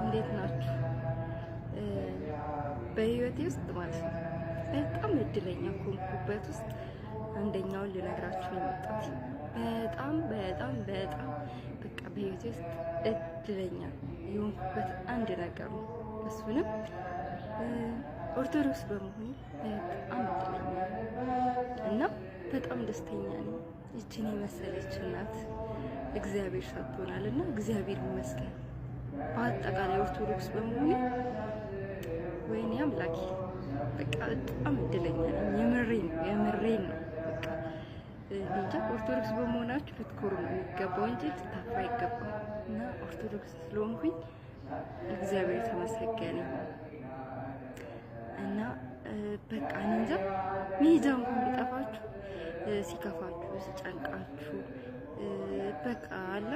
እንዴት ናችሁ? በህይወቴ ውስጥ ማለት ነው በጣም እድለኛ ከሆንኩበት ውስጥ አንደኛውን ልነግራችሁ የመጣሁት በጣም በቃ በህይወቴ ውስጥ እድለኛ የሆንኩበት አንድ ነገር ነው። እሱንም ኦርቶዶክስ በመሆኔ በጣም እድለኛ እና በጣም ደስተኛ ነኝ። ይችን የመሰለች እናት እግዚአብሔር ሰጥቶናል እና እግዚአብሔር ይመስገን። በአጠቃላይ ኦርቶዶክስ በመሆኔ ወይኔ አምላኬ በቃ በጣም እድለኛ ነኝ። የምሬን ነው። በቃ እንጃ ኦርቶዶክስ በመሆናችሁ ልትኮሩ ነው የሚገባው እንጂ ልትታፋ አይገባም። እና ኦርቶዶክስ ስለሆንኩኝ እግዚአብሔር ተመሰገነ እና በቃ እንጃ መሄጃ እንኳን ቢጠፋችሁ ሲከፋችሁ ሲጨንቃችሁ በቃ አላ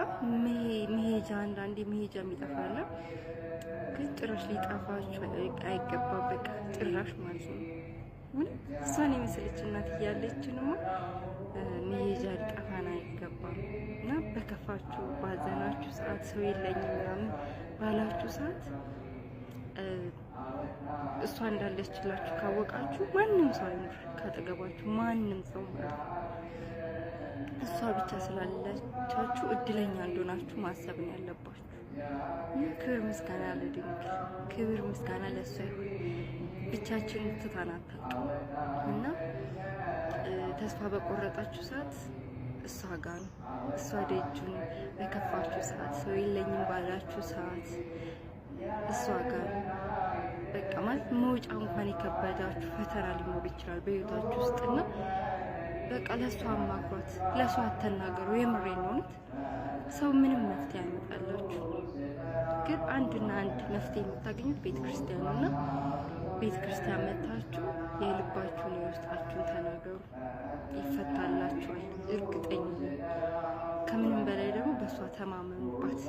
መሄጃ አንዳንዴ መሄጃ የሚጠፋላ ግን ጭራሽ ሊጠፋችሁ አይገባም። በቃ ጭራሽ ማለት ነው። እሷን የመሰለች እናት እያለች ነው መሄጃ ሊጠፋን አይገባም። እና በከፋችሁ ባዘናችሁ ሰዓት ሰው የለኝም ምናምን ባላችሁ ሰዓት እሷ እንዳለችላችሁ ካወቃችሁ ማንም ሰው አይኖር ካጠገባችሁ፣ ማንም ሰው ማለት ነው። እሷ ብቻ ስላለቻችሁ እድለኛ እንደሆናችሁ ማሰብ ነው ያለባችሁ። ክብር ምስጋና ለድንግል፣ ክብር ምስጋና ለእሷ ይሁን። ብቻችን ትታን አታውቅም እና ተስፋ በቆረጣችሁ ሰዓት እሷ ጋር ነው፣ እሷ ደጁን በከፋችሁ ሰዓት፣ ሰው የለኝም ባላችሁ ሰዓት እሷ ጋር ነው። በቃ ማለት መውጫ እንኳን የከበዳችሁ ፈተና ሊኖር ይችላል በህይወታችሁ ውስጥና በቃ ለሷ አማክሯት፣ ለሷ አተናገሩ። የምሬን ነው። ሰው ምንም መፍትሄ ያመጣላችሁ፣ ግን አንድና አንድ መፍትሄ የምታገኙት ቤተክርስቲያን ነውና ቤተክርስቲያን መታችሁ የልባችሁን የውስጣችሁን ተናገሩ፣ ይፈታላችኋል። እርግጠኛ ከምንም በላይ ደግሞ በሷ ተማመኑባት።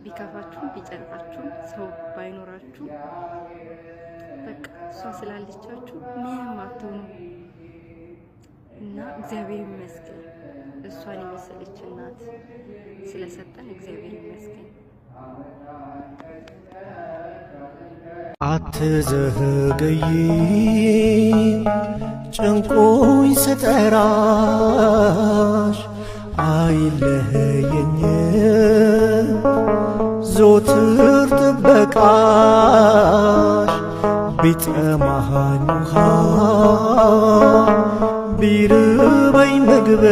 ቢከፋችሁም ቢጨንቃችሁም ሰው ባይኖራችሁ በቃ እሷ ስላለቻችሁ ምንም አትሆኑ እና እግዚአብሔር ይመስገን። እሷን የመሰለች እናት ስለሰጠን እግዚአብሔር ይመስገን። አትዘገይ ጭንቁኝ ስጠራሽ አይለየኝ ዞትር ጥበቃሽ ቢጠማኝ ውሃ ቢርበኝ ምግብ